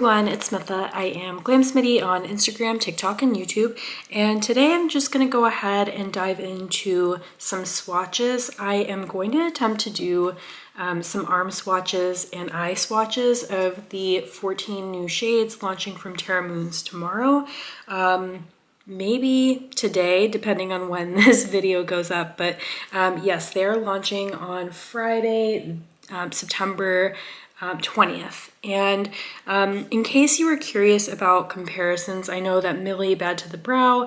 everyone, it's Smitha. I am Glamsmitty on Instagram, TikTok, and YouTube, and today I'm just going to go ahead and dive into some swatches. I am going to attempt to do some arm swatches and eye swatches of the 14 new shades launching from Terra Moons tomorrow. Maybe today, depending on when this video goes up, but yes, they're launching on Friday, September 20th. And in case you were curious about comparisons, I know that Millie Bad to the Brow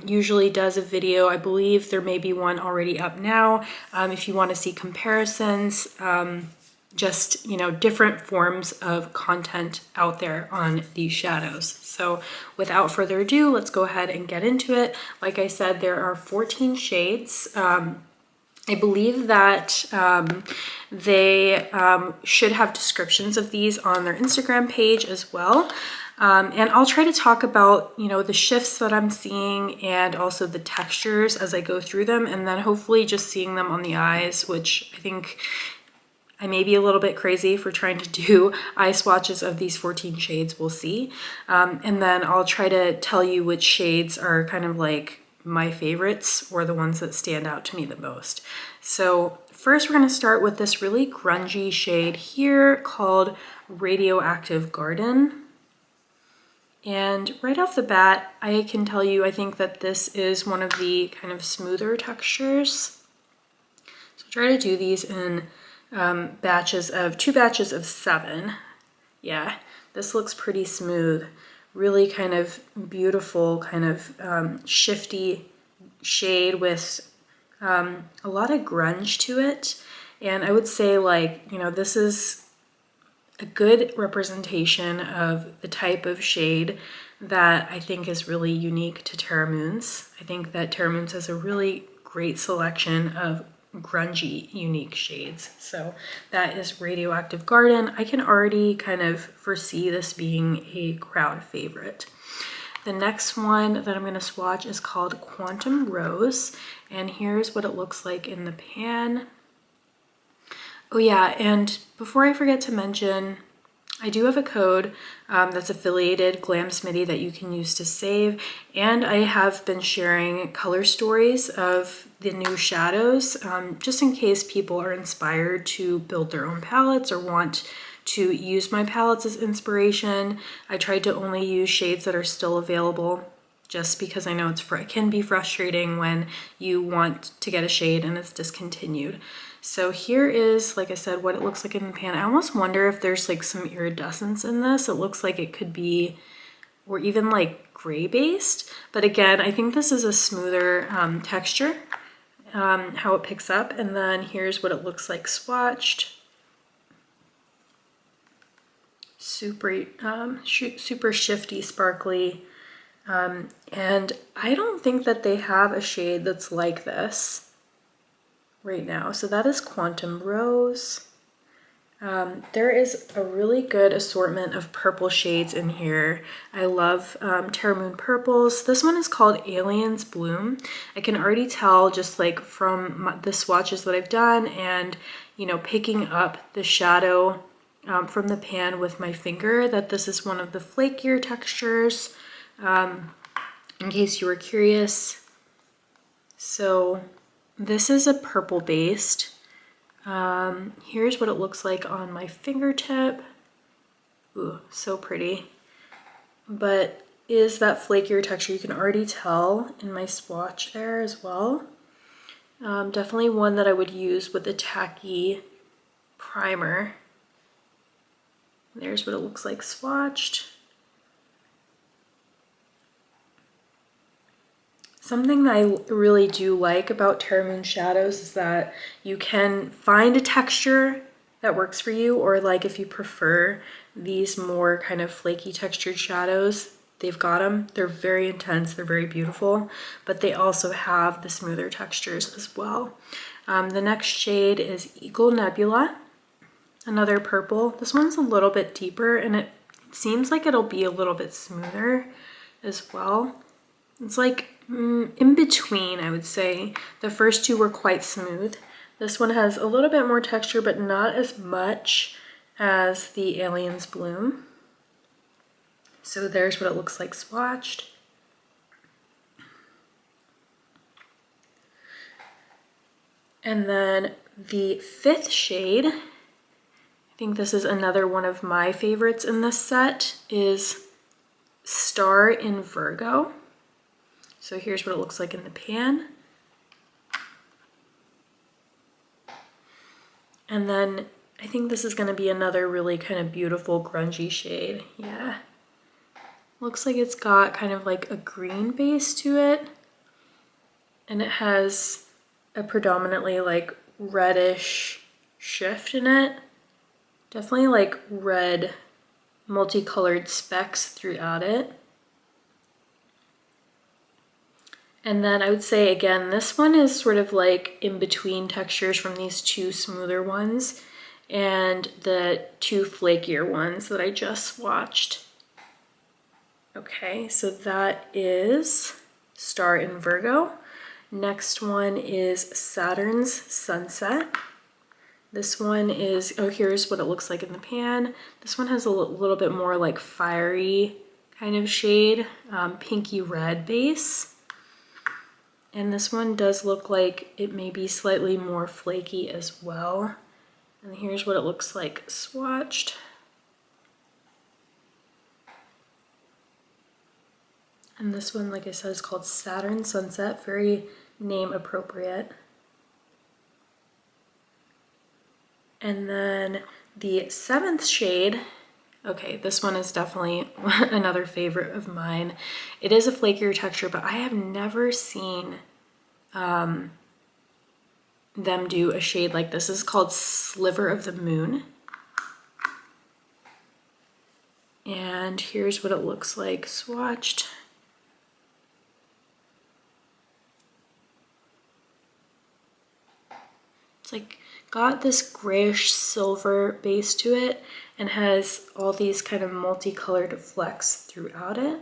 usually does a video. I believe there may be one already up now. If you want to see comparisons, just, you know, different forms of content out there on these shadows. So without further ado, let's go ahead and get into it. Like I said, there are 14 shades. I believe that they should have descriptions of these on their Instagram page as well. And I'll try to talk about, you know, the shifts that I'm seeing and also the textures as I go through them, and then hopefully just seeing them on the eyes, which I think I may be a little bit crazy for trying to do eye swatches of these 14 shades, we'll see. And then I'll try to tell you which shades are kind of like my favorites or the ones that stand out to me the most. So first we're going to start with this really grungy shade here called Radioactive Garden. And right off the bat, I can tell you I think that this is one of the kind of smoother textures. So I'll try to do these in two batches of 7. Yeah, this looks pretty smooth. Really kind of beautiful, kind of shifty shade with a lot of grunge to it. And I would say, like, you know, this is a good representation of the type of shade that I think is really unique to Terra Moons. I think that Terra Moons has a really great selection of grungy, unique shades. So that is Radioactive Garden. I can already kind of foresee this being a crowd favorite. The next one that I'm going to swatch is called Quantum Rose, and here's what it looks like in the pan. Oh yeah, and before I forget to mention, I do have a code that's affiliated, Glamsmitty, that you can use to save, and I have been sharing color stories of the new shadows, just in case people are inspired to build their own palettes or want to use my palettes as inspiration. I tried to only use shades that are still available, just because I know it can be frustrating when you want to get a shade and it's discontinued. So here is, like I said, what it looks like in the pan. I almost wonder if there's like some iridescence in this. It looks like it could be, or even like gray based. But again, I think this is a smoother texture, how it picks up. And then here's what it looks like swatched. Super shifty, sparkly. And I don't think that they have a shade that's like this right now. So that is Quantum Rose. There is a really good assortment of purple shades in here. I love Terra Moon purples. This one is called Aliens Bloom. I can already tell just like from the swatches that I've done and, you know, picking up the shadow from the pan with my finger that this is one of the flakier textures, in case you were curious. So this is a purple based. Here's what it looks like on my fingertip. Ooh, so pretty. But is that flakier texture. You can already tell in my swatch there as well. Definitely one that I would use with a tacky primer. There's what it looks like swatched. Something that I really do like about Terra Moon shadows is that you can find a texture that works for you, or like if you prefer these more kind of flaky textured shadows, they've got them. They're very intense, they're very beautiful, but they also have the smoother textures as well. The next shade is Eagle Nebula, another purple. This one's a little bit deeper and it seems like it'll be a little bit smoother as well. It's like in between, I would say. The first two were quite smooth. This one has a little bit more texture, but not as much as the Aliens Bloom. So there's what it looks like swatched. And then the 5th shade, I think this is another one of my favorites in this set, is Star in Virgo. So here's what it looks like in the pan. And then I think this is going to be another really kind of beautiful grungy shade. Yeah. Looks like it's got kind of like a green base to it. And it has a predominantly like reddish shift in it. Definitely like red multicolored specks throughout it. And then I would say again, this one is sort of like in between textures from these 2 smoother ones and the 2 flakier ones that I just swatched. Okay, so that is Star in Virgo. Next one is Saturn's Sunset. This one is, oh, here's what it looks like in the pan. This one has a little bit more like fiery kind of shade, pinky red base. And this one does look like it may be slightly more flaky as well. And here's what it looks like swatched. And this one, like I said, is called Saturn Sunset, very name appropriate. And then the 7th shade, okay, this one is definitely another favorite of mine. It is a flakier texture, but I have never seen them do a shade like this. This is called Sliver of the Moon. And here's what it looks like swatched. It's like got this grayish silver base to it and has all these kind of multicolored flecks throughout it.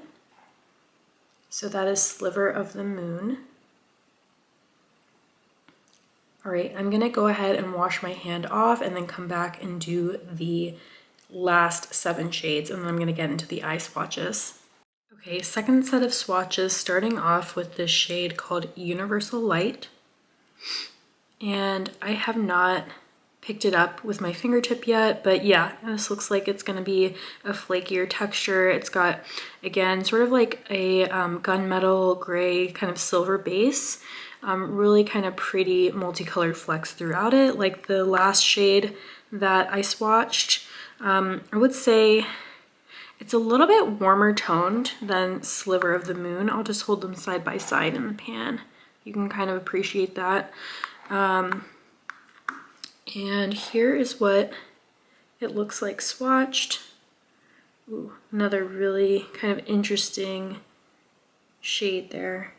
So that is Sliver of the Moon. All right, I'm gonna go ahead and wash my hand off and then come back and do the last 7 shades, and then I'm gonna get into the eye swatches. Okay, second set of swatches, starting off with this shade called Universal Light. And I have not picked it up with my fingertip yet, but yeah, this looks like it's gonna be a flakier texture. It's got, again, sort of like a gunmetal gray kind of silver base. Really kind of pretty multicolored flecks throughout it, like the last shade that I swatched. I would say it's a little bit warmer toned than Sliver of the Moon. I'll just hold them side by side in the pan. You can kind of appreciate that. And here is what it looks like swatched. Ooh, another really kind of interesting shade there.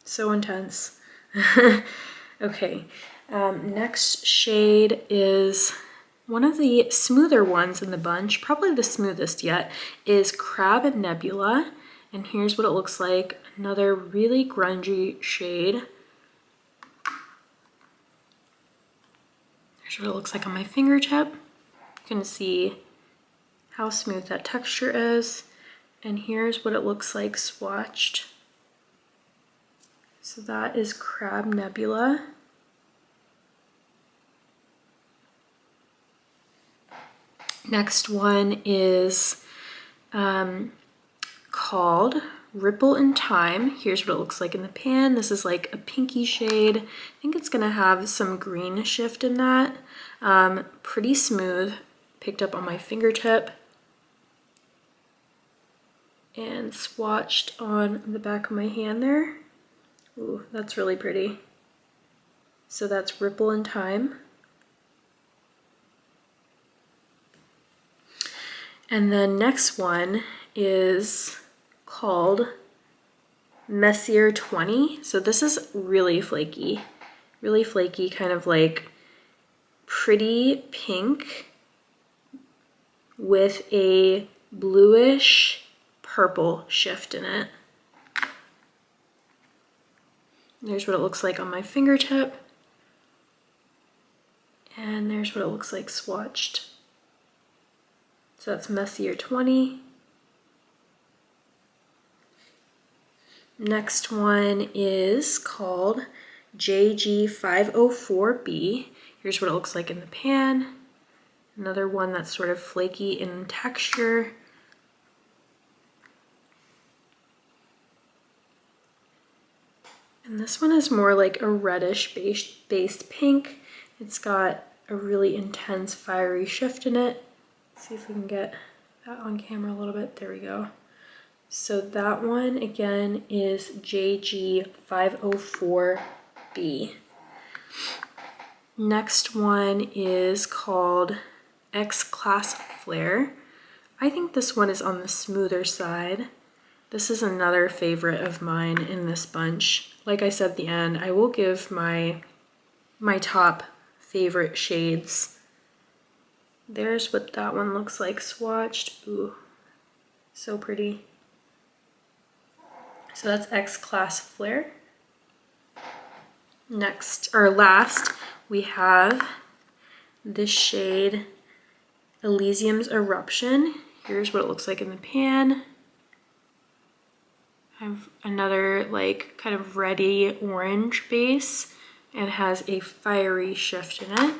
So intense. Okay, next shade is one of the smoother ones in the bunch, probably the smoothest yet, is Crab Nebula. And here's what it looks like, another really grungy shade. Here's what it looks like on my fingertip. You can see how smooth that texture is. And here's what it looks like swatched. So that is Crab Nebula. Next one is called Ripple in Time. Here's what it looks like in the pan. This is like a pinky shade. I think it's gonna have some green shift in that. Pretty smooth, picked up on my fingertip and swatched on the back of my hand there. Ooh, that's really pretty. So that's Ripple in Time. And then next one is called Messier 20. So this is really flaky, kind of like pretty pink with a bluish purple shift in it. There's what it looks like on my fingertip. And there's what it looks like swatched. So that's Messier 20. Next one is called JG504B. Here's what it looks like in the pan. Another one that's sort of flaky in texture. And this one is more like a reddish based pink. It's got a really intense fiery shift in it. Let's see if we can get that on camera a little bit. There we go. So that one again is JG504B. Next one is called X-Class Flare. I think this one is on the smoother side. This is another favorite of mine in this bunch. Like I said at the end, I will give my top favorite shades. There's what that one looks like swatched. Ooh, so pretty. So that's X-Class Flare. Next, or last, we have this shade Elysium's Eruption. Here's what it looks like in the pan. I have another like kind of reddy orange base and has a fiery shift in it.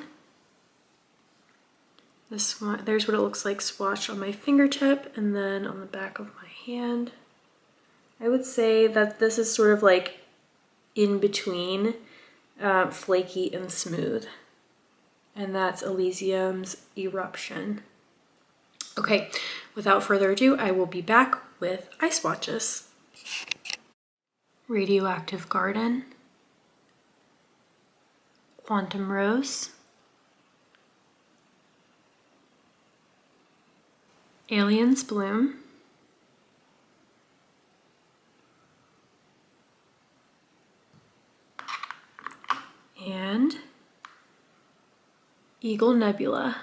This one, there's what it looks like swatched on my fingertip and then on the back of my hand. I would say that this is sort of like in between flaky and smooth. And that's Elysium's Eruption. Okay, without further ado, I will be back with eye swatches. Radioactive Garden, Quantum Rose, Aliens Bloom, and Eagle Nebula.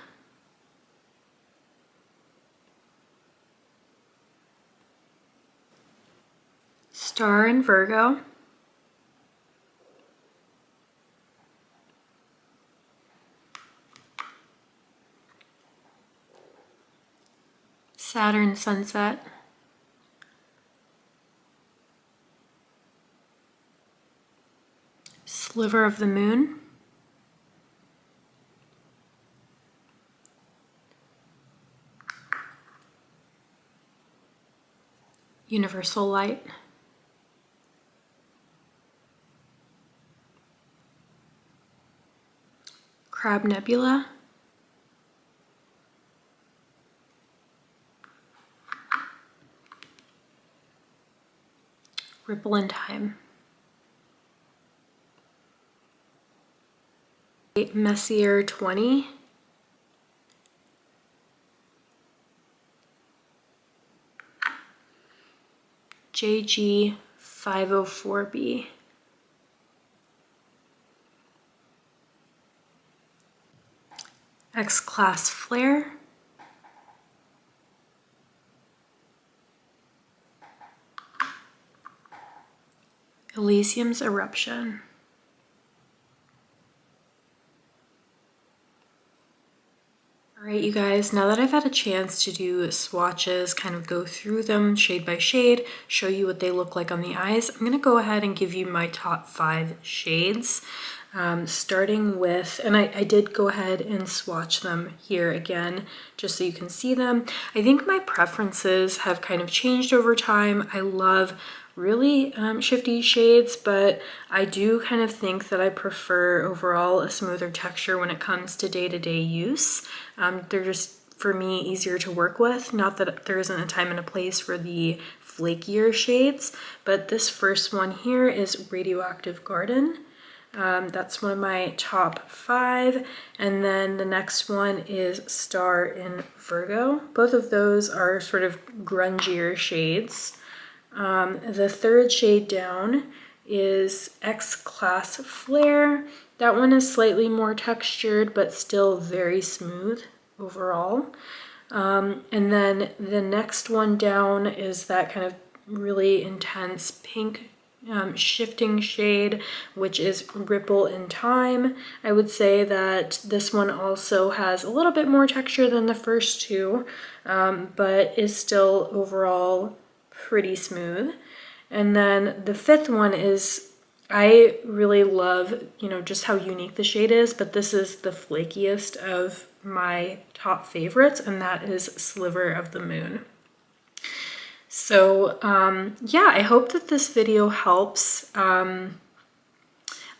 Star in Virgo, Saturn Sunset, Sliver of the Moon, Universal Light, Crab Nebula, Ripple in Time, Messier 20, JG504B, X-Class Flare, Elysium's Eruption. Alright, you guys, now that I've had a chance to do swatches, kind of go through them shade by shade, show you what they look like on the eyes, I'm going to go ahead and give you my top 5 shades. Starting with, and I did go ahead and swatch them here again, just so you can see them. I think my preferences have kind of changed over time. I love really shifty shades, but I do kind of think that I prefer overall a smoother texture when it comes to day-to-day use. They're just, for me, easier to work with. Not that there isn't a time and a place for the flakier shades, but this first one here is Radioactive Garden. That's one of my top 5, and then the next one is Star in Virgo. Both of those are sort of grungier shades. The third shade down is X-Class Flare. That one is slightly more textured, but still very smooth overall. And then the next one down is that kind of really intense pink shifting shade, which is Ripple in Time. I would say that this one also has a little bit more texture than the first two, but is still overall pretty smooth. And then the fifth one is, I really love, just how unique the shade is, but this is the flakiest of my top favorites, and that is Sliver of the Moon. So yeah, I hope that this video helps.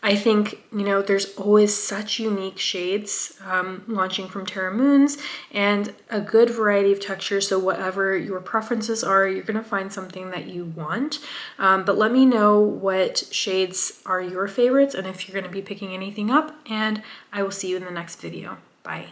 I think, there's always such unique shades launching from Terra Moons, and a good variety of textures. So whatever your preferences are, you're gonna find something that you want. But let me know what shades are your favorites and if you're gonna be picking anything up, and I will see you in the next video. Bye.